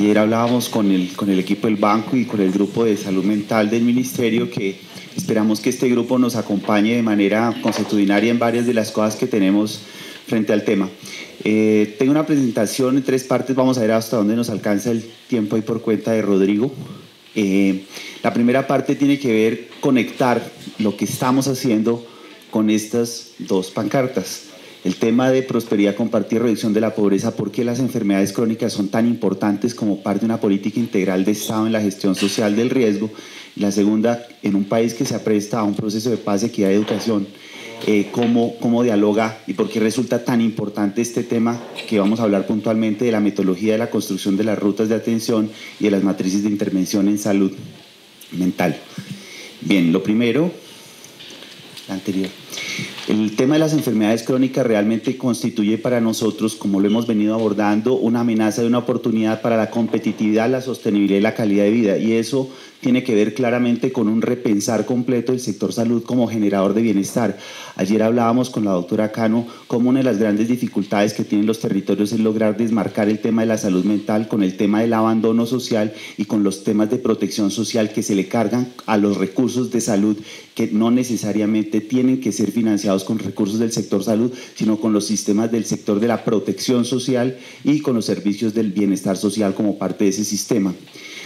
Ayer hablábamos con el equipo del banco y con el grupo de salud mental del ministerio, que esperamos que este grupo nos acompañe de manera consuetudinaria en varias de las cosas que tenemos frente al tema. Tengo una presentación en 3 partes, vamos a ver hasta dónde nos alcanza el tiempo ahí por cuenta de Rodrigo. La primera parte tiene que ver conectar lo que estamos haciendo con estas 2 pancartas. El tema de prosperidad compartida y reducción de la pobreza, por qué las enfermedades crónicas son tan importantes como parte de una política integral de Estado en la gestión social del riesgo. Y la segunda, en un país que se apresta a un proceso de paz, equidad y educación, cómo dialoga y por qué resulta tan importante este tema que vamos a hablar puntualmente de la metodología de la construcción de las rutas de atención y de las matrices de intervención en salud mental. Bien, lo primero, la anterior. El tema de las enfermedades crónicas realmente constituye para nosotros, como lo hemos venido abordando, una amenaza y una oportunidad para la competitividad, la sostenibilidad y la calidad de vida. Y eso tiene que ver claramente con un repensar completo del sector salud como generador de bienestar. Ayer hablábamos con la doctora Cano cómo una de las grandes dificultades que tienen los territorios es lograr desmarcar el tema de la salud mental con el tema del abandono social y con los temas de protección social que se le cargan a los recursos de salud, que no necesariamente tienen que ser financiados con recursos del sector salud, sino con los sistemas del sector de la protección social y con los servicios del bienestar social como parte de ese sistema.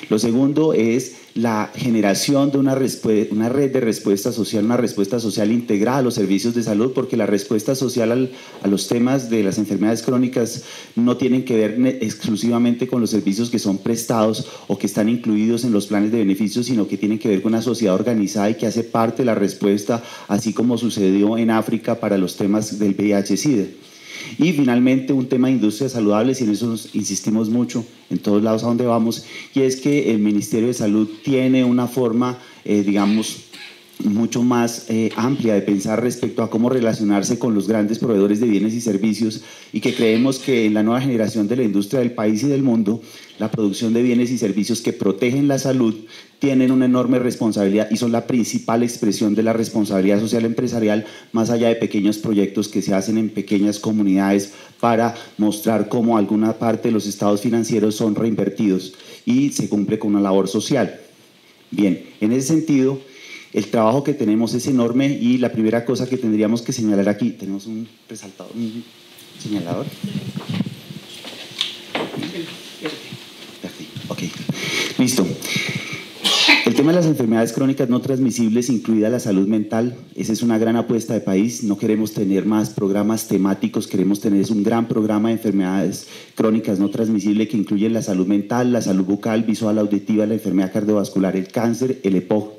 Lo segundo es la generación de una red de respuesta social, una respuesta social integrada a los servicios de salud, porque la respuesta social a los temas de las enfermedades crónicas no tienen que ver exclusivamente con los servicios que son prestados o que están incluidos en los planes de beneficios, sino que tienen que ver con una sociedad organizada y que hace parte de la respuesta, así como sucedió en África para los temas del VIH-Sida. Y finalmente un tema de industrias saludables, y en eso nos insistimos mucho en todos lados a donde vamos, y es que el Ministerio de Salud tiene una forma, digamos, mucho más amplia de pensar respecto a cómo relacionarse con los grandes proveedores de bienes y servicios, y que creemos que en la nueva generación de la industria del país y del mundo, la producción de bienes y servicios que protegen la salud tienen una enorme responsabilidad y son la principal expresión de la responsabilidad social empresarial, más allá de pequeños proyectos que se hacen en pequeñas comunidades para mostrar cómo alguna parte de los estados financieros son reinvertidos y se cumple con una labor social. Bien, en ese sentido, el trabajo que tenemos es enorme y la primera cosa que tendríamos que señalar aquí, tenemos un resaltador, un señalador. Ok, listo. El tema de las enfermedades crónicas no transmisibles, incluida la salud mental, esa es una gran apuesta de país. No queremos tener más programas temáticos, queremos tener un gran programa de enfermedades crónicas no transmisibles que incluyen la salud mental, la salud bucal, visual, auditiva, la enfermedad cardiovascular, el cáncer, el EPOC,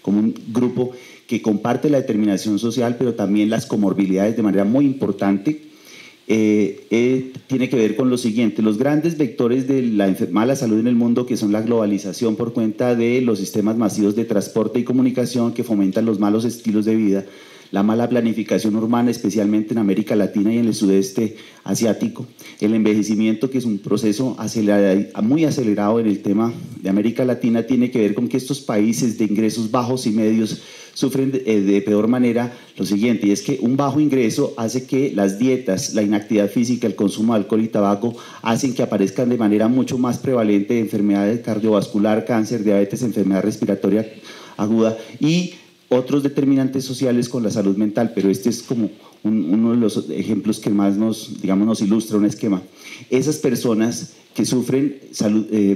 como un grupo que comparte la determinación social, pero también las comorbilidades de manera muy importante. Tiene que ver con lo siguiente: los grandes vectores de la mala salud en el mundo, que son la globalización por cuenta de los sistemas masivos de transporte y comunicación que fomentan los malos estilos de vida, la mala planificación urbana, especialmente en América Latina y en el sudeste asiático, el envejecimiento, que es un proceso muy acelerado en el tema de América Latina, tiene que ver con que estos países de ingresos bajos y medios sufren de peor manera lo siguiente, y es que un bajo ingreso hace que las dietas, la inactividad física, el consumo de alcohol y tabaco hacen que aparezcan de manera mucho más prevalente enfermedades cardiovascular, cáncer, diabetes, enfermedad respiratoria aguda y otros determinantes sociales con la salud mental, pero este es como uno de los ejemplos que más nos ilustra un esquema. Esas personas que sufren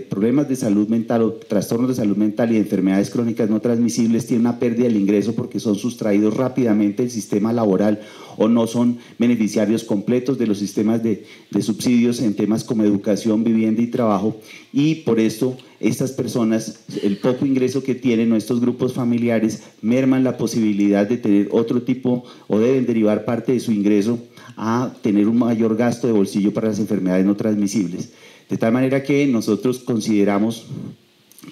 problemas de salud mental o trastornos de salud mental y enfermedades crónicas no transmisibles tienen una pérdida del ingreso porque son sustraídos rápidamente del sistema laboral o no son beneficiarios completos de los sistemas de subsidios en temas como educación, vivienda y trabajo, y por esto estas personas, el poco ingreso que tienen o estos grupos familiares merman la posibilidad de tener otro tipo o deben derivar parte de su ingreso a tener un mayor gasto de bolsillo para las enfermedades no transmisibles. De tal manera que nosotros consideramos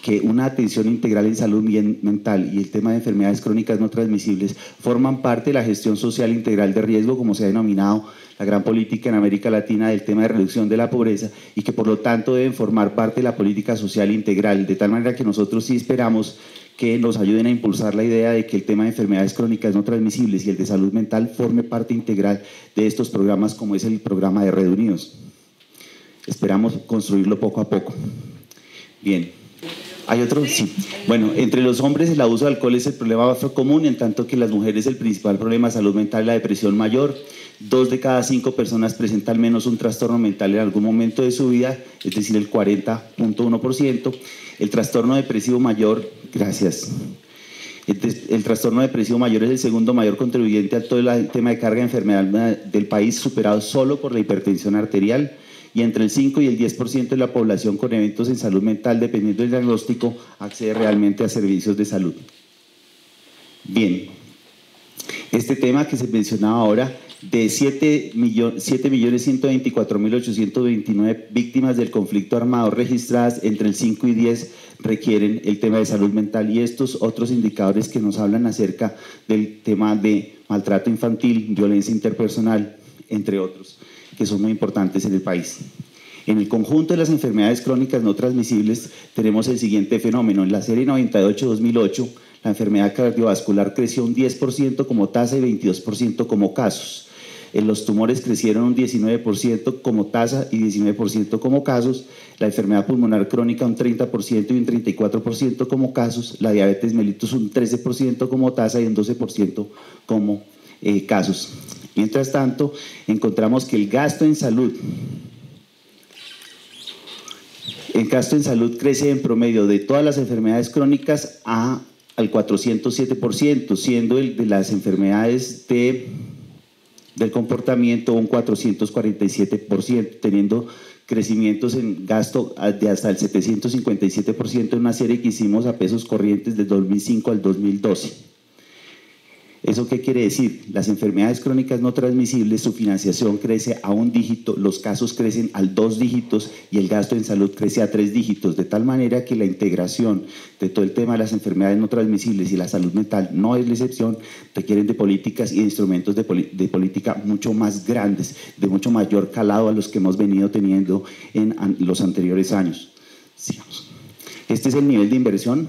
que una atención integral en salud mental y el tema de enfermedades crónicas no transmisibles forman parte de la gestión social integral de riesgo, como se ha denominado la gran política en América Latina del tema de reducción de la pobreza, y que por lo tanto deben formar parte de la política social integral, de tal manera que nosotros sí esperamos que nos ayuden a impulsar la idea de que el tema de enfermedades crónicas no transmisibles y el de salud mental forme parte integral de estos programas, como es el programa de Red Unidos. Esperamos construirlo poco a poco. Bien. ¿Hay otro? Sí. Bueno, entre los hombres el abuso de alcohol es el problema más común, en tanto que las mujeres el principal problema de salud mental es la depresión mayor. 2 de cada 5 personas presentan al menos un trastorno mental en algún momento de su vida, es decir, el 40.1%. El trastorno depresivo mayor, gracias. El trastorno depresivo mayor es el segundo mayor contribuyente a todo el tema de carga de enfermedad del país, superado solo por la hipertensión arterial. Y entre el 5 y el 10% de la población con eventos en salud mental, dependiendo del diagnóstico, accede realmente a servicios de salud. Bien, este tema que se mencionaba ahora, de 7.124.829 víctimas del conflicto armado registradas, entre el 5 y 10 requieren el tema de salud mental, y estos otros indicadores que nos hablan acerca del tema de maltrato infantil, violencia interpersonal, entre otros, que son muy importantes en el país. En el conjunto de las enfermedades crónicas no transmisibles tenemos el siguiente fenómeno. En la serie 98-2008, la enfermedad cardiovascular creció un 10% como tasa y 22% como casos. En los tumores crecieron un 19% como tasa y 19% como casos. La enfermedad pulmonar crónica un 30% y un 34% como casos. La diabetes mellitus un 13% como tasa y un 12% como casos. Mientras tanto, encontramos que el gasto en salud crece en promedio de todas las enfermedades crónicas al 407%, siendo el de las enfermedades del comportamiento un 447%, teniendo crecimientos en gasto de hasta el 757% en una serie que hicimos a pesos corrientes del 2005 al 2012. ¿Eso qué quiere decir? Las enfermedades crónicas no transmisibles, su financiación crece a 1 dígito, los casos crecen al 2 dígitos y el gasto en salud crece a 3 dígitos, de tal manera que la integración de todo el tema de las enfermedades no transmisibles y la salud mental no es la excepción, requieren de políticas y de instrumentos de política mucho más grandes, de mucho mayor calado a los que hemos venido teniendo en los anteriores años. Sigamos. Este es el nivel de inversión.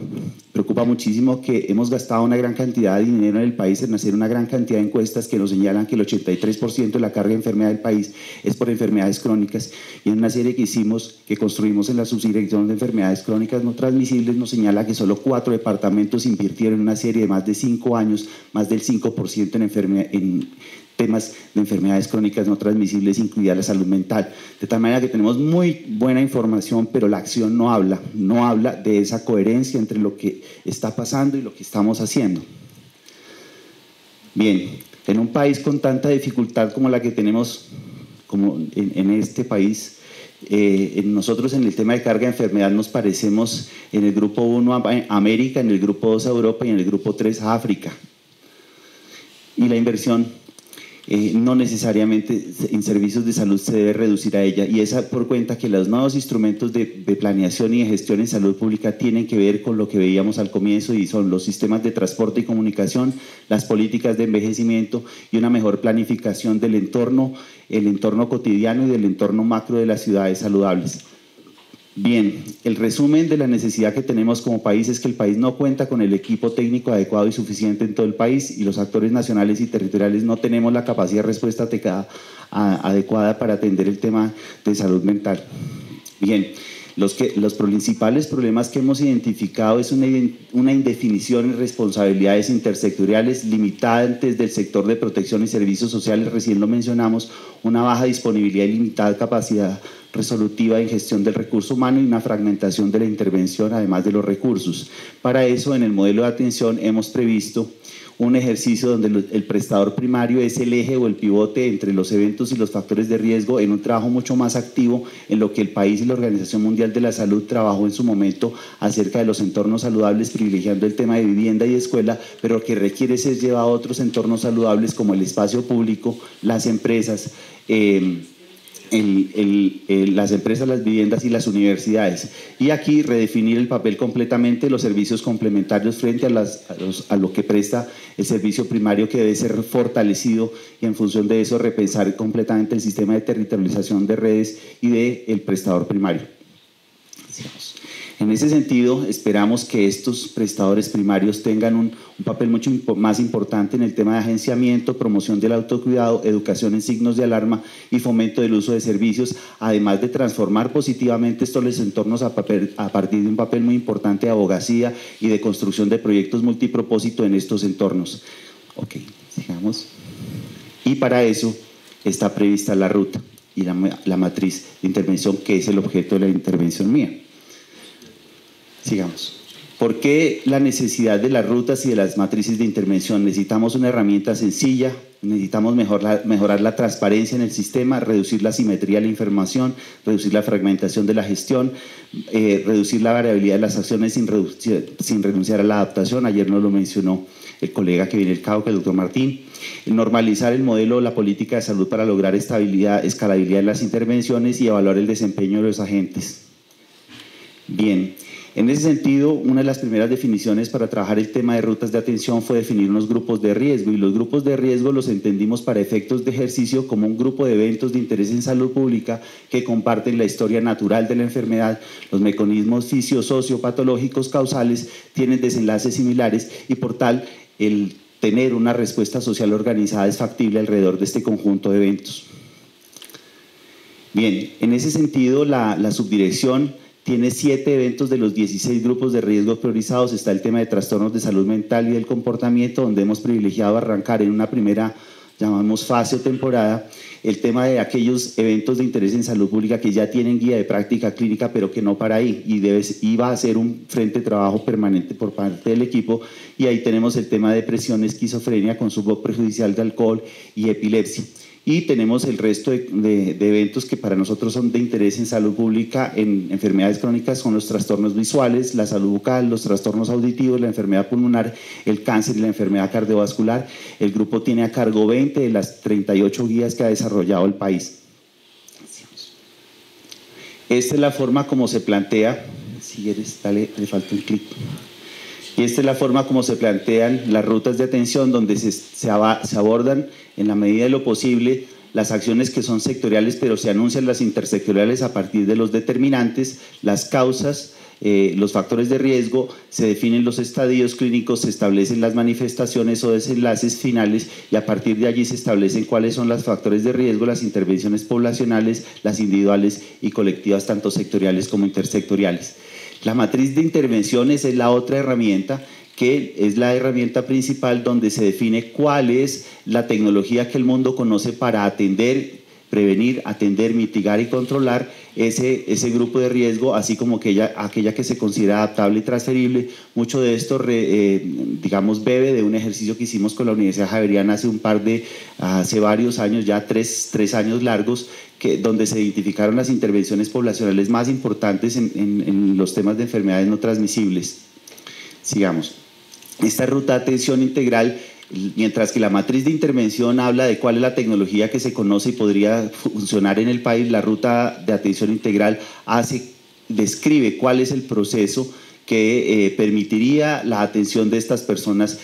Preocupa muchísimo que hemos gastado una gran cantidad de dinero en el país en hacer una gran cantidad de encuestas que nos señalan que el 83% de la carga de enfermedad del país es por enfermedades crónicas, y en una serie que hicimos, que construimos en la subdirección de enfermedades crónicas no transmisibles, nos señala que solo 4 departamentos invirtieron en una serie de más de 5 años, más del 5% en temas de enfermedades crónicas no transmisibles, incluida la salud mental. De tal manera que tenemos muy buena información, pero la acción no habla de esa coherencia entre lo que está pasando y lo que estamos haciendo. Bien, en un país con tanta dificultad como la que tenemos como en este país, nosotros en el tema de carga de enfermedad nos parecemos en el grupo 1 a América, en el grupo 2 a Europa y en el grupo 3 a África. Y la inversión no necesariamente en servicios de salud se debe reducir a ella, y esa por cuenta que los nuevos instrumentos de planeación y de gestión en salud pública tienen que ver con lo que veíamos al comienzo, y son los sistemas de transporte y comunicación, las políticas de envejecimiento y una mejor planificación del entorno, el entorno cotidiano y del entorno macro de las ciudades saludables. Bien, el resumen de la necesidad que tenemos como país es que el país no cuenta con el equipo técnico adecuado y suficiente en todo el país, y los actores nacionales y territoriales no tenemos la capacidad de respuesta adecuada para atender el tema de salud mental. Bien, los principales problemas que hemos identificado es una indefinición en responsabilidades intersectoriales limitantes del sector de protección y servicios sociales, recién lo mencionamos, una baja disponibilidad y limitada capacidad resolutiva en gestión del recurso humano y una fragmentación de la intervención, además de los recursos. Para eso, en el modelo de atención hemos previsto un ejercicio donde el prestador primario es el eje o el pivote entre los eventos y los factores de riesgo, en un trabajo mucho más activo en lo que el país y la Organización Mundial de la Salud trabajó en su momento acerca de los entornos saludables, privilegiando el tema de vivienda y escuela, pero que requiere ser llevado a otros entornos saludables como el espacio público, las empresas, las viviendas y las universidades. Y aquí redefinir el papel completamente de los servicios complementarios frente a lo que presta el servicio primario, que debe ser fortalecido, y en función de eso repensar completamente el sistema de territorialización de redes y del prestador primario. En ese sentido, esperamos que estos prestadores primarios tengan un papel mucho más importante en el tema de agenciamiento, promoción del autocuidado, educación en signos de alarma y fomento del uso de servicios, además de transformar positivamente estos entornos a partir de un papel muy importante de abogacía y de construcción de proyectos multipropósito en estos entornos. Ok, sigamos. Y para eso está prevista la ruta y la matriz de intervención, que es el objeto de la intervención mía. Sigamos. ¿Por qué la necesidad de las rutas y de las matrices de intervención? Necesitamos una herramienta sencilla, necesitamos mejorar la transparencia en el sistema, reducir la asimetría de la información, reducir la fragmentación de la gestión, reducir la variabilidad de las acciones sin renunciar a la adaptación. Ayer nos lo mencionó el colega que viene del CAUCA, el doctor Martín. Normalizar el modelo, la política de salud para lograr escalabilidad en las intervenciones y evaluar el desempeño de los agentes. Bien. En ese sentido, una de las primeras definiciones para trabajar el tema de rutas de atención fue definir unos grupos de riesgo, y los grupos de riesgo los entendimos para efectos de ejercicio como un grupo de eventos de interés en salud pública que comparten la historia natural de la enfermedad, los mecanismos fisiosociopatológicos causales, tienen desenlaces similares y por tal el tener una respuesta social organizada es factible alrededor de este conjunto de eventos. Bien, en ese sentido la subdirección tiene 7 eventos de los 16 grupos de riesgo priorizados. Está el tema de trastornos de salud mental y del comportamiento, donde hemos privilegiado arrancar en una primera, llamamos fase o temporada, el tema de aquellos eventos de interés en salud pública que ya tienen guía de práctica clínica, pero que no para ahí, y va a ser un frente de trabajo permanente por parte del equipo, y ahí tenemos el tema de depresión, esquizofrenia, consumo perjudicial de alcohol y epilepsia. Y tenemos el resto de eventos que para nosotros son de interés en salud pública en enfermedades crónicas, son los trastornos visuales, la salud bucal, los trastornos auditivos, la enfermedad pulmonar, el cáncer y la enfermedad cardiovascular. El grupo tiene a cargo 20 de las 38 guías que ha desarrollado el país. Esta es la forma como se plantea, si quieres, dale, le falta un clic. Y esta es la forma como se plantean las rutas de atención, donde se abordan en la medida de lo posible las acciones que son sectoriales, pero se anuncian las intersectoriales a partir de los determinantes, las causas, los factores de riesgo, se definen los estadios clínicos, se establecen las manifestaciones o desenlaces finales y a partir de allí se establecen cuáles son los factores de riesgo, las intervenciones poblacionales, las individuales y colectivas, tanto sectoriales como intersectoriales. La matriz de intervenciones es la otra herramienta, que es la herramienta principal donde se define cuál es la tecnología que el mundo conoce para atender, prevenir, atender, mitigar y controlar ese grupo de riesgo, así como aquella que se considera adaptable y transferible. Mucho de esto, digamos, bebe de un ejercicio que hicimos con la Universidad Javeriana hace varios años, ya tres años largos, donde se identificaron las intervenciones poblacionales más importantes en los temas de enfermedades no transmisibles. Sigamos. Esta ruta de atención integral, mientras que la matriz de intervención habla de cuál es la tecnología que se conoce y podría funcionar en el país, la ruta de atención integral describe cuál es el proceso que permitiría la atención de estas personas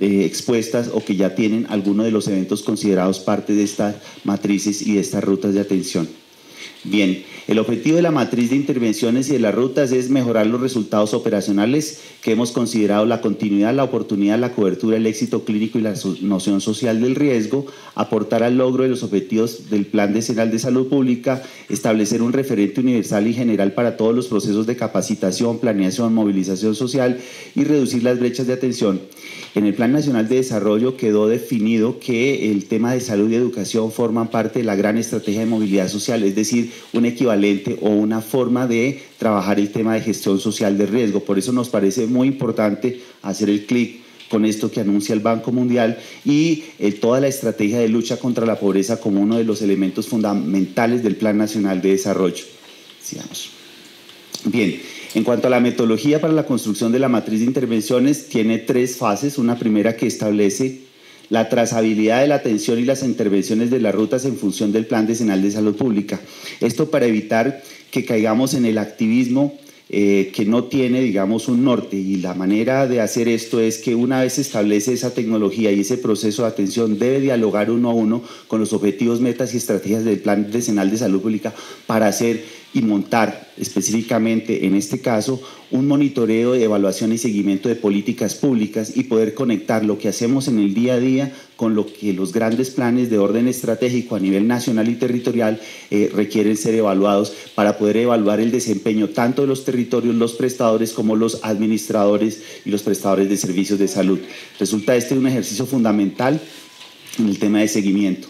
expuestas o que ya tienen alguno de los eventos considerados parte de estas matrices y de estas rutas de atención. Bien, el objetivo de la matriz de intervenciones y de las rutas es mejorar los resultados operacionales que hemos considerado la continuidad, la oportunidad, la cobertura, el éxito clínico y la noción social del riesgo, aportar al logro de los objetivos del Plan Decenal de Salud Pública, establecer un referente universal y general para todos los procesos de capacitación, planeación, movilización social y reducir las brechas de atención. En el Plan Nacional de Desarrollo quedó definido que el tema de salud y educación forman parte de la gran estrategia de movilidad social, es decir, un equivalente o una forma de trabajar el tema de gestión social de riesgo. Por eso nos parece muy importante hacer el clic con esto que anuncia el Banco Mundial y toda la estrategia de lucha contra la pobreza como uno de los elementos fundamentales del Plan Nacional de Desarrollo. Sigamos. Bien, en cuanto a la metodología para la construcción de la matriz de intervenciones, tiene 3 fases. Una primera que establece la trazabilidad de la atención y las intervenciones de las rutas en función del Plan Decenal de Salud Pública. Esto para evitar que caigamos en el activismo que no tiene, digamos, un norte, y la manera de hacer esto es que una vez se establece esa tecnología y ese proceso de atención debe dialogar uno a uno con los objetivos, metas y estrategias del Plan Decenal de Salud Pública para hacer y montar específicamente en este caso un monitoreo de evaluación y seguimiento de políticas públicas y poder conectar lo que hacemos en el día a día con lo que los grandes planes de orden estratégico a nivel nacional y territorial requieren ser evaluados para poder evaluar el desempeño tanto de los territorios, los prestadores como los administradores y los prestadores de servicios de salud. Resulta este un ejercicio fundamental en el tema de seguimiento.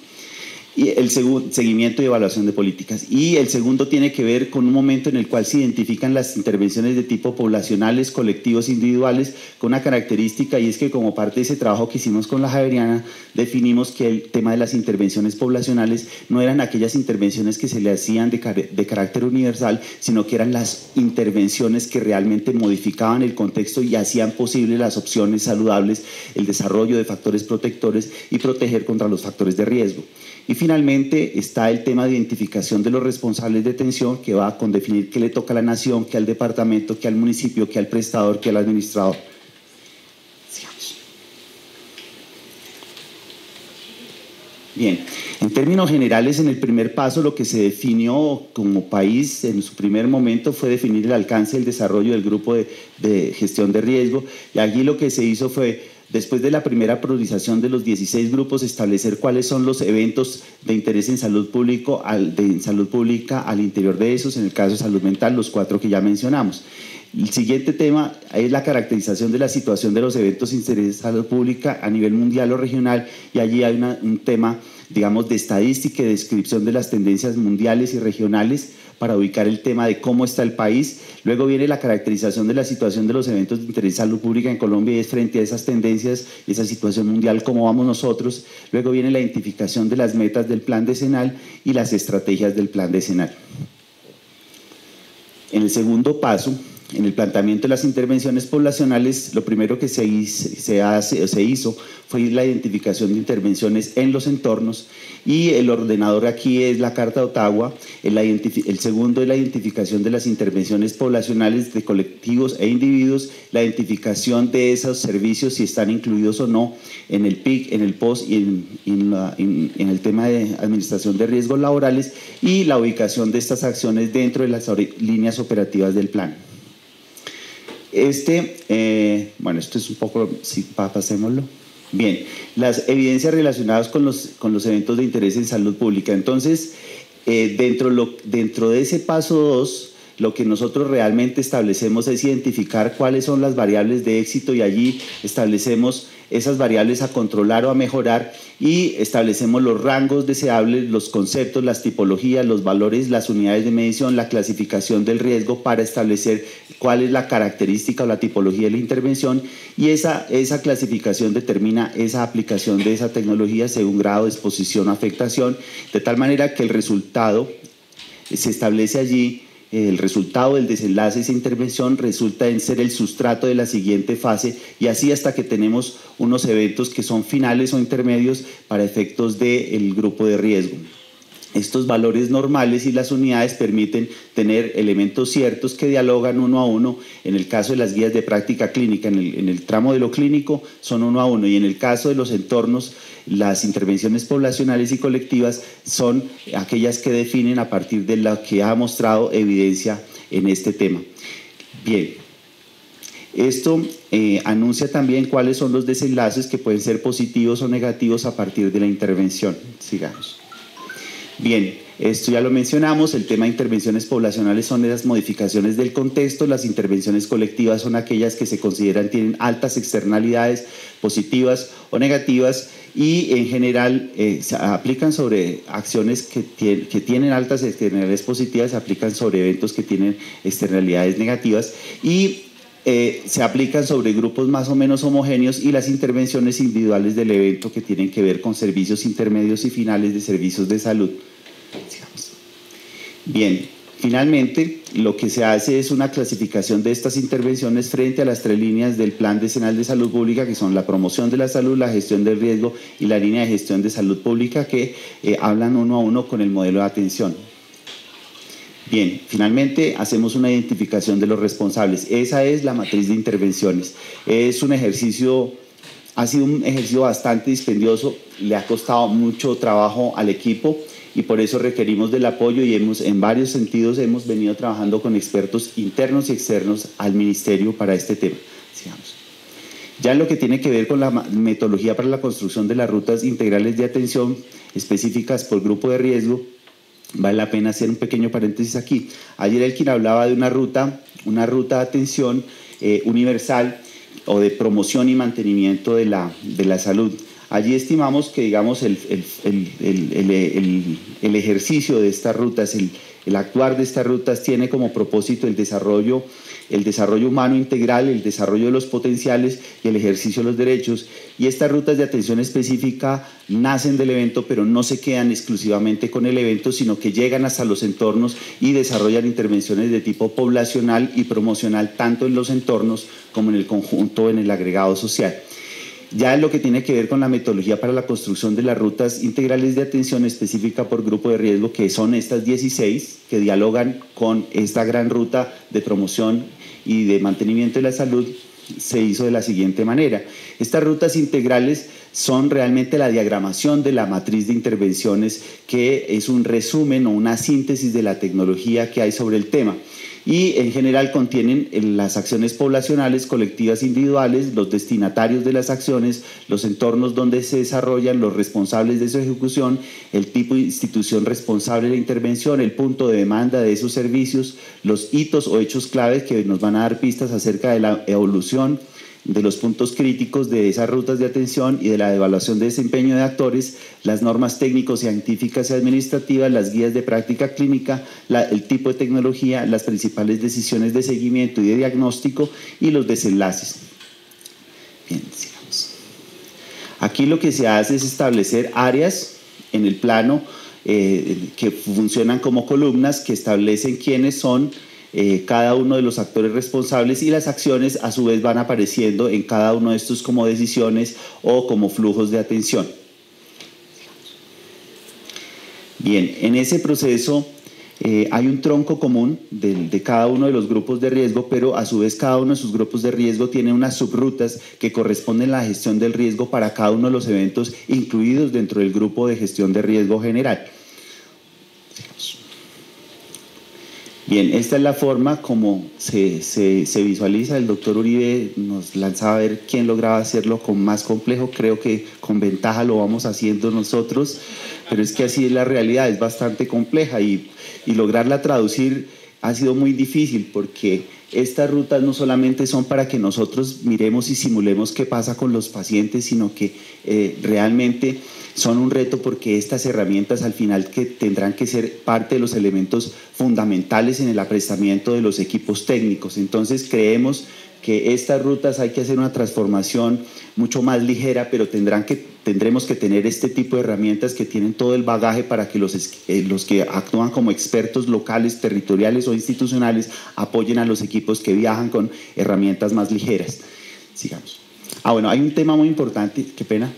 Y el seguimiento y evaluación de políticas. Y el segundo tiene que ver con un momento en el cual se identifican las intervenciones de tipo poblacionales, colectivos, individuales, con una característica, y es que como parte de ese trabajo que hicimos con la Javeriana, definimos que el tema de las intervenciones poblacionales no eran aquellas intervenciones que se le hacían de carácter universal, sino que eran las intervenciones que realmente modificaban el contexto y hacían posible las opciones saludables, el desarrollo de factores protectores y proteger contra los factores de riesgo. Y finalmente está el tema de identificación de los responsables de atención, que va con definir qué le toca a la nación, qué al departamento, qué al municipio, qué al prestador, qué al administrador. Sigamos. Bien, en términos generales, en el primer paso lo que se definió como país en su primer momento fue definir el alcance del desarrollo del grupo de gestión de riesgo, y allí lo que se hizo fue, después de la primera priorización de los 16 grupos, establecer cuáles son los eventos de interés en salud pública al interior de esos, en el caso de salud mental, los 4 que ya mencionamos. El siguiente tema es la caracterización de la situación de los eventos de interés en salud pública a nivel mundial o regional, y allí hay un tema, digamos, de estadística y descripción de las tendencias mundiales y regionales para ubicar el tema de cómo está el país. Luego viene la caracterización de la situación de los eventos de interés en salud pública en Colombia, y es frente a esas tendencias y esa situación mundial, cómo vamos nosotros. Luego viene la identificación de las metas del plan decenal y las estrategias del plan decenal. En el segundo paso, en el planteamiento de las intervenciones poblacionales, lo primero que se hizo fue la identificación de intervenciones en los entornos, y el ordenador aquí es la Carta de Ottawa. El segundo es la identificación de las intervenciones poblacionales de colectivos e individuos, la identificación de esos servicios, si están incluidos o no en el PIC, en el POS y en el tema de administración de riesgos laborales, y la ubicación de estas acciones dentro de las líneas operativas del plan. Bueno, esto es un poco, sí, pasémoslo. Bien, las evidencias relacionadas con los eventos de interés en salud pública. Entonces, dentro de ese paso 2, lo que nosotros realmente establecemos es identificar cuáles son las variables de éxito, y allí establecemos esas variables a controlar o a mejorar, y establecemos los rangos deseables, los conceptos, las tipologías, los valores, las unidades de medición, la clasificación del riesgo para establecer cuál es la característica o la tipología de la intervención, y esa clasificación determina esa aplicación de esa tecnología según grado de exposición o afectación, de tal manera que el resultado se establece allí. El resultado del desenlace de esa intervención resulta en ser el sustrato de la siguiente fase, y así hasta que tenemos unos eventos que son finales o intermedios para efectos del grupo de riesgo. Estos valores normales y las unidades permiten tener elementos ciertos que dialogan uno a uno. En el caso de las guías de práctica clínica, en el tramo de lo clínico, son uno a uno, y en el caso de los entornos, las intervenciones poblacionales y colectivas son aquellas que definen a partir de lo que ha mostrado evidencia en este tema. Bien, esto anuncia también cuáles son los desenlaces que pueden ser positivos o negativos a partir de la intervención. Sigamos. Bien, esto ya lo mencionamos. El tema de intervenciones poblacionales son esas modificaciones del contexto. Las intervenciones colectivas son aquellas que se consideran tienen altas externalidades positivas o negativas, y en general se aplican sobre acciones que tienen altas externalidades positivas, se aplican sobre eventos que tienen externalidades negativas, y se aplican sobre grupos más o menos homogéneos, y las intervenciones individuales del evento que tienen que ver con servicios intermedios y finales de servicios de salud. Bien, finalmente lo que se hace es una clasificación de estas intervenciones frente a las 3 líneas del Plan Decenal de Salud Pública, que son la promoción de la salud, la gestión del riesgo y la línea de gestión de salud pública, que hablan uno a uno con el modelo de atención. Bien, finalmente hacemos una identificación de los responsables. Esa es la matriz de intervenciones. Es un ejercicio, ha sido un ejercicio bastante dispendioso, le ha costado mucho trabajo al equipo. y por eso requerimos del apoyo y en varios sentidos hemos venido trabajando con expertos internos y externos al Ministerio para este tema. Sigamos. Ya en lo que tiene que ver con la metodología para la construcción de las rutas integrales de atención específicas por grupo de riesgo, vale la pena hacer un pequeño paréntesis aquí. Ayer Elkin hablaba de una ruta de atención universal o de promoción y mantenimiento de la salud. Allí estimamos que, digamos, el ejercicio de estas rutas, el actuar de estas rutas tiene como propósito el desarrollo humano integral, el desarrollo de los potenciales y el ejercicio de los derechos. Y estas rutas de atención específica nacen del evento, pero no se quedan exclusivamente con el evento, sino que llegan hasta los entornos y desarrollan intervenciones de tipo poblacional y promocional, tanto en los entornos como en el conjunto, en el agregado social. Ya en lo que tiene que ver con la metodología para la construcción de las rutas integrales de atención específica por grupo de riesgo, que son estas 16 que dialogan con esta gran ruta de promoción y de mantenimiento de la salud, se hizo de la siguiente manera. Estas rutas integrales son realmente la diagramación de la matriz de intervenciones, que es un resumen o una síntesis de la tecnología que hay sobre el tema. Y en general contienen las acciones poblacionales, colectivas, individuales, los destinatarios de las acciones, los entornos donde se desarrollan, los responsables de su ejecución, el tipo de institución responsable de la intervención, el punto de demanda de esos servicios, los hitos o hechos claves que nos van a dar pistas acerca de la evolución de los puntos críticos de esas rutas de atención y de la evaluación de desempeño de actores, las normas técnicos, científicas y administrativas, las guías de práctica clínica, el tipo de tecnología, las principales decisiones de seguimiento y de diagnóstico y los desenlaces. Bien, sigamos. Aquí lo que se hace es establecer áreas en el plano que funcionan como columnas que establecen quiénes son cada uno de los actores responsables, y las acciones a su vez van apareciendo en cada uno de estos como decisiones o como flujos de atención. Bien, en ese proceso hay un tronco común de cada uno de los grupos de riesgo, pero a su vez cada uno de sus grupos de riesgo tiene unas subrutas que corresponden a la gestión del riesgo para cada uno de los eventos incluidos dentro del grupo de gestión de riesgo general. Bien, esta es la forma como se visualiza. El doctor Uribe nos lanzaba a ver quién lograba hacerlo con más complejo. Creo que con ventaja lo vamos haciendo nosotros, pero es que así es la realidad, es bastante compleja y lograrla traducir ha sido muy difícil, porque estas rutas no solamente son para que nosotros miremos y simulemos qué pasa con los pacientes, sino que realmente son un reto, porque estas herramientas al final que tendrán que ser parte de los elementos fundamentales en el aprestamiento de los equipos técnicos. Entonces creemos que estas rutas hay que hacer una transformación mucho más ligera, pero tendremos que tener este tipo de herramientas que tienen todo el bagaje para que los que actúan como expertos locales, territoriales o institucionales apoyen a los equipos que viajan con herramientas más ligeras. Sigamos. Bueno, hay un tema muy importante, qué pena,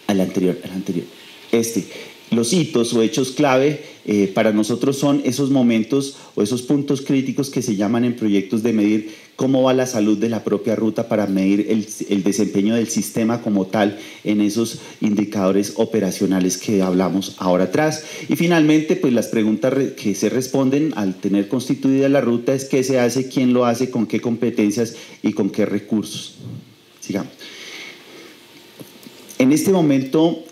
al anterior. Los hitos o hechos clave para nosotros son esos momentos o esos puntos críticos que se llaman en proyectos de medir cómo va la salud de la propia ruta, para medir el desempeño del sistema como tal en esos indicadores operacionales que hablamos ahora atrás. Y finalmente, pues las preguntas que se responden al tener constituida la ruta es qué se hace, quién lo hace, con qué competencias y con qué recursos. Sigamos. En este momento,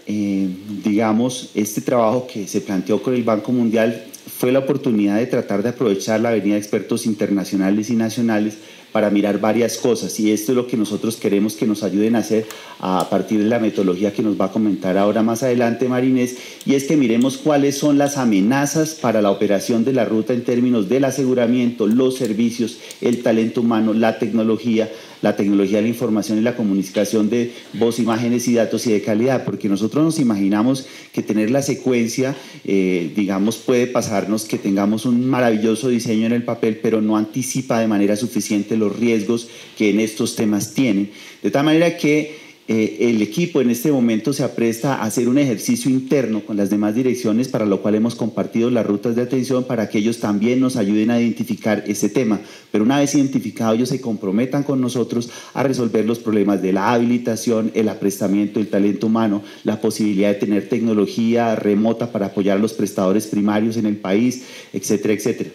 digamos, este trabajo que se planteó con el Banco Mundial fue la oportunidad de tratar de aprovechar la venida de expertos internacionales y nacionales para mirar varias cosas, y esto es lo que nosotros queremos que nos ayuden a hacer a partir de la metodología que nos va a comentar ahora más adelante Marinés, y es que miremos cuáles son las amenazas para la operación de la ruta en términos del aseguramiento, los servicios, el talento humano, la tecnología de la información y la comunicación de voz, imágenes y datos y de calidad, porque nosotros nos imaginamos que tener la secuencia, digamos, puede pasarnos que tengamos un maravilloso diseño en el papel, pero no anticipa de manera suficiente los riesgos que en estos temas tienen. De tal manera que el equipo en este momento se apresta a hacer un ejercicio interno con las demás direcciones, para lo cual hemos compartido las rutas de atención para que ellos también nos ayuden a identificar ese tema. Pero una vez identificado, ellos se comprometan con nosotros a resolver los problemas de la habilitación, el aprestamiento del talento humano, la posibilidad de tener tecnología remota para apoyar a los prestadores primarios en el país, etcétera, etcétera.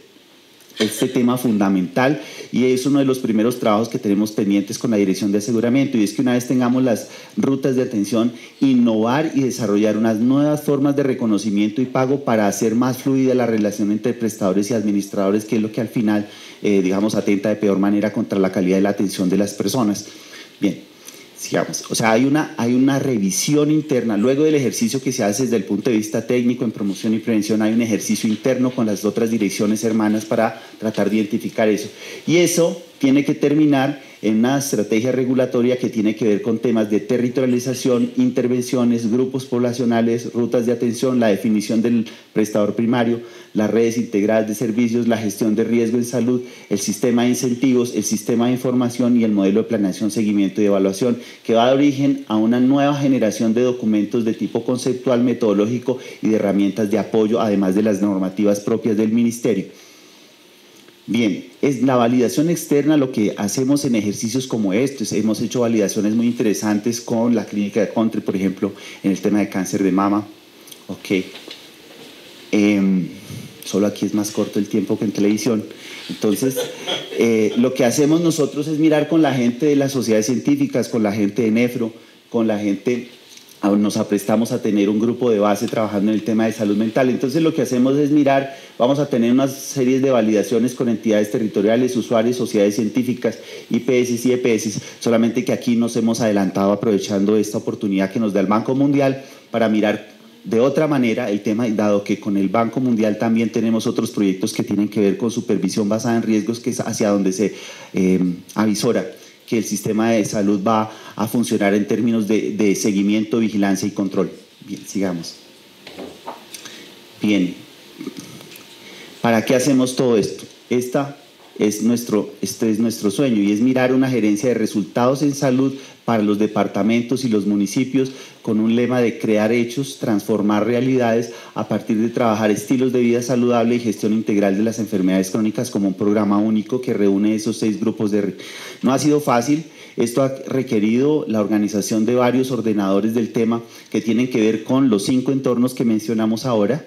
Este tema fundamental, y es uno de los primeros trabajos que tenemos pendientes con la Dirección de Aseguramiento, y es que una vez tengamos las rutas de atención, innovar y desarrollar unas nuevas formas de reconocimiento y pago para hacer más fluida la relación entre prestadores y administradores, que es lo que al final, digamos, atenta de peor manera contra la calidad de la atención de las personas. Bien. Sigamos. O sea, hay una revisión interna. Luego del ejercicio que se hace desde el punto de vista técnico en promoción y prevención, hay un ejercicio interno con las otras direcciones hermanas para tratar de identificar eso. Y eso tiene que terminar en una estrategia regulatoria que tiene que ver con temas de territorialización, intervenciones, grupos poblacionales, rutas de atención, la definición del prestador primario, las redes integradas de servicios, la gestión de riesgo en salud, el sistema de incentivos, el sistema de información y el modelo de planeación, seguimiento y evaluación, que va a dar origen a una nueva generación de documentos de tipo conceptual, metodológico y de herramientas de apoyo, además de las normativas propias del Ministerio. Bien, es la validación externa. Lo que hacemos en ejercicios como estos, hemos hecho validaciones muy interesantes con la clínica de Country, por ejemplo, en el tema de cáncer de mama. Ok. Solo aquí es más corto el tiempo que en televisión. Entonces, lo que hacemos nosotros es mirar con la gente de las sociedades científicas, con la gente de Nefro, con la gente... Nos aprestamos a tener un grupo de base trabajando en el tema de salud mental. Entonces lo que hacemos es mirar, vamos a tener unas series de validaciones con entidades territoriales, usuarios, sociedades científicas, IPS y EPS, solamente que aquí nos hemos adelantado aprovechando esta oportunidad que nos da el Banco Mundial para mirar de otra manera el tema, dado que con el Banco Mundial también tenemos otros proyectos que tienen que ver con supervisión basada en riesgos, que es hacia donde se avisora que el sistema de salud va a funcionar en términos de seguimiento, vigilancia y control. Bien, sigamos. Bien, ¿para qué hacemos todo esto? Este es nuestro sueño, y es mirar una gerencia de resultados en salud para los departamentos y los municipios, con un lema de crear hechos, transformar realidades, a partir de trabajar estilos de vida saludable y gestión integral de las enfermedades crónicas como un programa único que reúne esos 6 grupos de... No ha sido fácil. Esto ha requerido la organización de varios ordenadores del tema que tienen que ver con los 5 entornos que mencionamos ahora.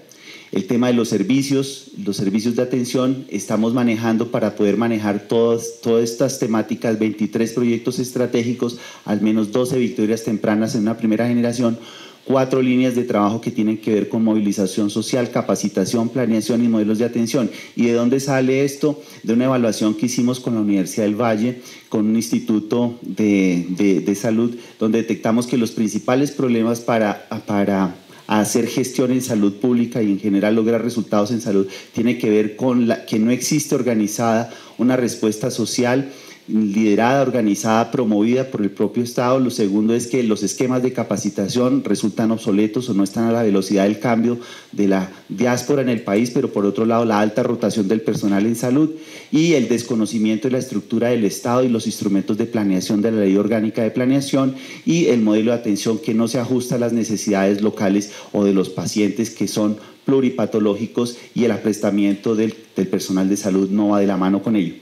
El tema de los servicios de atención, estamos manejando para poder manejar todas estas temáticas, 23 proyectos estratégicos, al menos 12 victorias tempranas en una primera generación, 4 líneas de trabajo que tienen que ver con movilización social, capacitación, planeación y modelos de atención. ¿Y de dónde sale esto? De una evaluación que hicimos con la Universidad del Valle, con un instituto de salud, donde detectamos que los principales problemas para hacer gestión en salud pública y en general lograr resultados en salud tiene que ver con que no existe organizada una respuesta social liderada, organizada, promovida por el propio Estado. Lo segundo es que los esquemas de capacitación resultan obsoletos o no están a la velocidad del cambio de la diáspora en el país, pero por otro lado la alta rotación del personal en salud y el desconocimiento de la estructura del Estado y los instrumentos de planeación de la Ley Orgánica de Planeación y el modelo de atención que no se ajusta a las necesidades locales o de los pacientes que son pluripatológicos, y el aprestamiento del personal de salud no va de la mano con ello.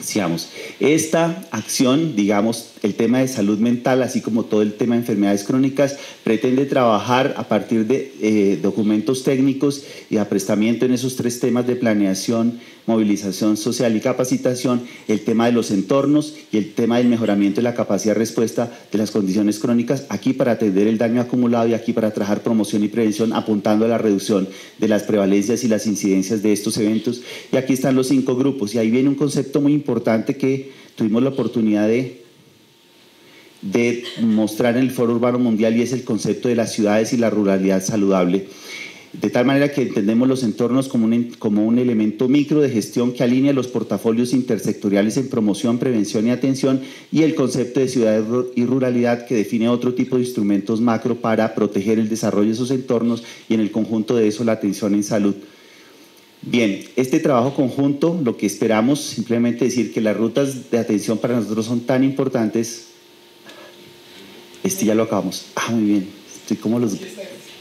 Sigamos. Esta acción, digamos, el tema de salud mental, así como todo el tema de enfermedades crónicas, pretende trabajar a partir de documentos técnicos y aprestamiento en esos 3 temas de planeación, movilización social y capacitación, el tema de los entornos y el tema del mejoramiento de la capacidad de respuesta de las condiciones crónicas, aquí para atender el daño acumulado y aquí para trabajar promoción y prevención, apuntando a la reducción de las prevalencias y las incidencias de estos eventos. Y aquí están los 5 grupos, y ahí viene un concepto muy importante que tuvimos la oportunidad de mostrar en el Foro Urbano Mundial, y es el concepto de las ciudades y la ruralidad saludable. De tal manera que entendemos los entornos como un elemento micro de gestión que alinea los portafolios intersectoriales en promoción, prevención y atención, y el concepto de ciudad y ruralidad, que define otro tipo de instrumentos macro para proteger el desarrollo de esos entornos y en el conjunto de eso la atención en salud. Bien, este trabajo conjunto, lo que esperamos, simplemente decir que las rutas de atención para nosotros son tan importantes Este ya lo acabamos. Ah, muy bien. Estoy como los...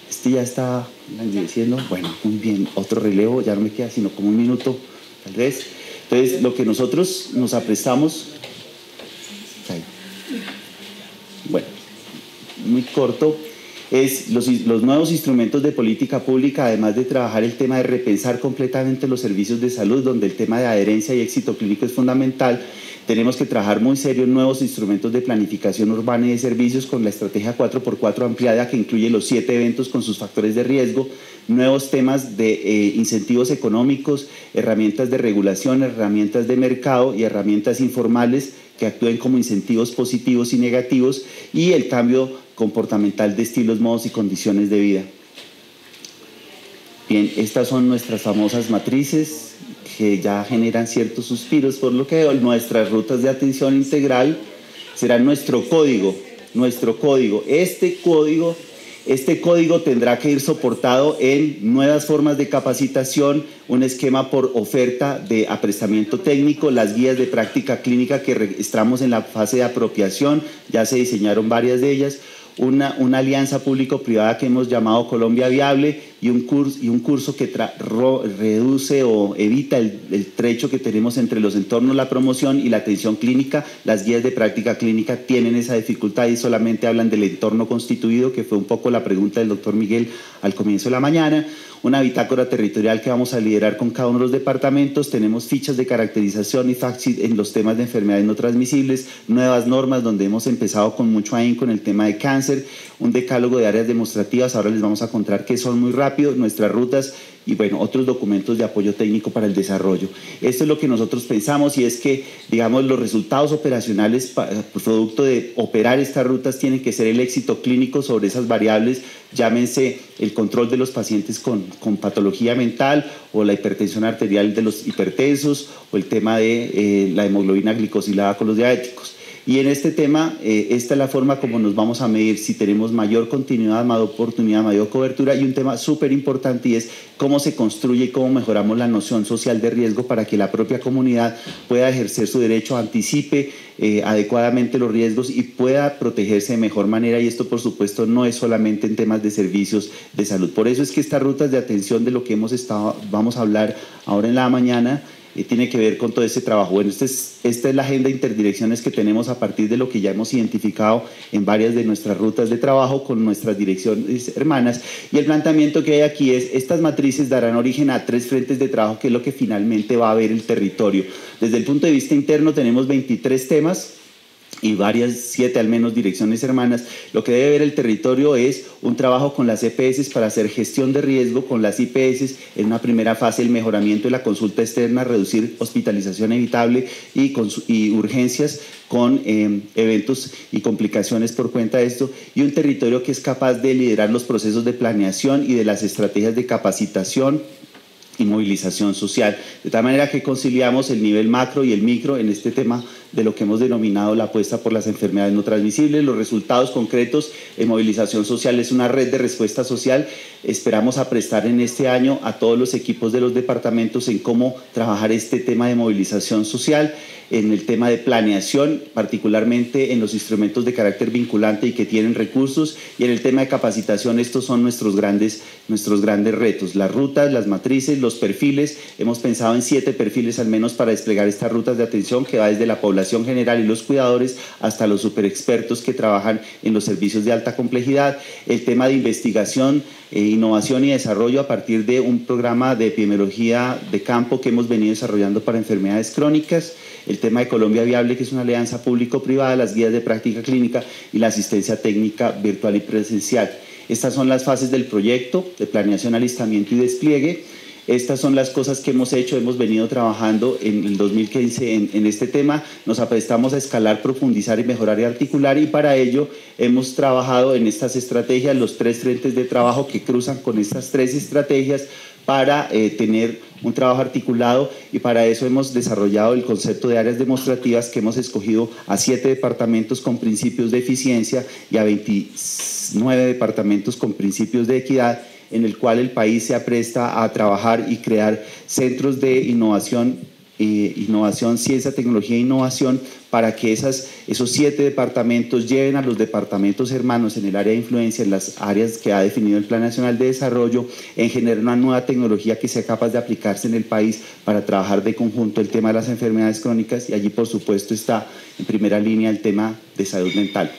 Este ya está diciendo, bueno, muy bien, otro relevo, ya no me queda sino como un minuto, tal vez. Entonces, lo que nosotros nos aprestamos, bueno, muy corto, es los nuevos instrumentos de política pública, además de trabajar el tema de repensar completamente los servicios de salud, donde el tema de adherencia y éxito clínico es fundamental. Tenemos que trabajar muy serio en nuevos instrumentos de planificación urbana y de servicios con la estrategia 4x4 ampliada, que incluye los 7 eventos con sus factores de riesgo, nuevos temas de incentivos económicos, herramientas de regulación, herramientas de mercado y herramientas informales que actúen como incentivos positivos y negativos, y el cambio comportamental de estilos, modos y condiciones de vida. Bien, estas son nuestras famosas matrices que ya generan ciertos suspiros, por lo que nuestras rutas de atención integral serán nuestro código. Este código tendrá que ir soportado en nuevas formas de capacitación, un esquema por oferta de aprestamiento técnico, las guías de práctica clínica que estamos en la fase de apropiación, ya se diseñaron varias de ellas, una alianza público-privada que hemos llamado Colombia Viable y un curso que reduce o evita el trecho que tenemos entre los entornos, la promoción y la atención clínica. Las guías de práctica clínica tienen esa dificultad y solamente hablan del entorno constituido, que fue un poco la pregunta del doctor Miguel al comienzo de la mañana. Una bitácora territorial que vamos a liderar con cada uno de los departamentos. Tenemos fichas de caracterización y fact sheet en los temas de enfermedades no transmisibles, nuevas normas donde hemos empezado con mucho ahínco en el tema de cáncer, un decálogo de áreas demostrativas, ahora les vamos a contar que son muy rápido, nuestras rutas y bueno, otros documentos de apoyo técnico para el desarrollo. Esto es lo que nosotros pensamos, y es que, digamos, los resultados operacionales producto de operar estas rutas tienen que ser el éxito clínico sobre esas variables, llámense el control de los pacientes con patología mental, o la hipertensión arterial de los hipertensos, o el tema de la hemoglobina glicosilada con los diabéticos. Y en este tema, esta es la forma como nos vamos a medir si tenemos mayor continuidad, mayor oportunidad, mayor cobertura, y un tema súper importante, y es cómo se construye y cómo mejoramos la noción social de riesgo para que la propia comunidad pueda ejercer su derecho, anticipe adecuadamente los riesgos y pueda protegerse de mejor manera. Y esto, por supuesto, no es solamente en temas de servicios de salud. Por eso es que estas rutas de atención de lo que vamos a hablar ahora en la mañana, tiene que ver con todo este trabajo. Bueno, esta es la agenda de interdirecciones que tenemos a partir de lo que ya hemos identificado en varias de nuestras rutas de trabajo con nuestras direcciones hermanas, y el planteamiento que hay aquí es: estas matrices darán origen a 3 frentes de trabajo, que es lo que finalmente va a ver el territorio. Desde el punto de vista interno tenemos 23 temas y 7 al menos direcciones hermanas. Lo que debe ver el territorio es un trabajo con las EPS para hacer gestión de riesgo, con las IPS en una primera fase el mejoramiento de la consulta externa, reducir hospitalización evitable y urgencias con eventos y complicaciones por cuenta de esto, y un territorio que es capaz de liderar los procesos de planeación y de las estrategias de capacitación y movilización social, de tal manera que conciliamos el nivel macro y el micro en este tema de lo que hemos denominado la apuesta por las enfermedades no transmisibles. Los resultados concretos en movilización social es una red de respuesta social. Esperamos prestar en este año a todos los equipos de los departamentos en cómo trabajar este tema de movilización social, en el tema de planeación, particularmente en los instrumentos de carácter vinculante y que tienen recursos, y en el tema de capacitación. Estos son nuestros grandes retos: las rutas, las matrices, los perfiles. Hemos pensado en 7 perfiles al menos para desplegar estas rutas de atención, que va desde la población general y los cuidadores hasta los superexpertos que trabajan en los servicios de alta complejidad. El tema de investigación, innovación y desarrollo a partir de un programa de epidemiología de campo que hemos venido desarrollando para enfermedades crónicas. El tema de Colombia Viable, que es una alianza público-privada, las guías de práctica clínica y la asistencia técnica virtual y presencial. Estas son las fases del proyecto de planeación, alistamiento y despliegue. Estas son las cosas que hemos hecho, hemos venido trabajando en el 2015 en este tema. Nos aprestamos a escalar, profundizar y mejorar y articular, y para ello hemos trabajado en estas estrategias, los 3 frentes de trabajo que cruzan con estas 3 estrategias para tener un trabajo articulado, y para eso hemos desarrollado el concepto de áreas demostrativas, que hemos escogido a 7 departamentos con principios de eficiencia y a 29 departamentos con principios de equidad, en el cual el país se apresta a trabajar y crear centros de innovación innovación, ciencia, tecnología e innovación, para que esos 7 departamentos lleven a los departamentos hermanos en el área de influencia, en las áreas que ha definido el Plan Nacional de Desarrollo, en generar una nueva tecnología que sea capaz de aplicarse en el país para trabajar de conjunto el tema de las enfermedades crónicas, y allí por supuesto está en primera línea el tema de salud mental.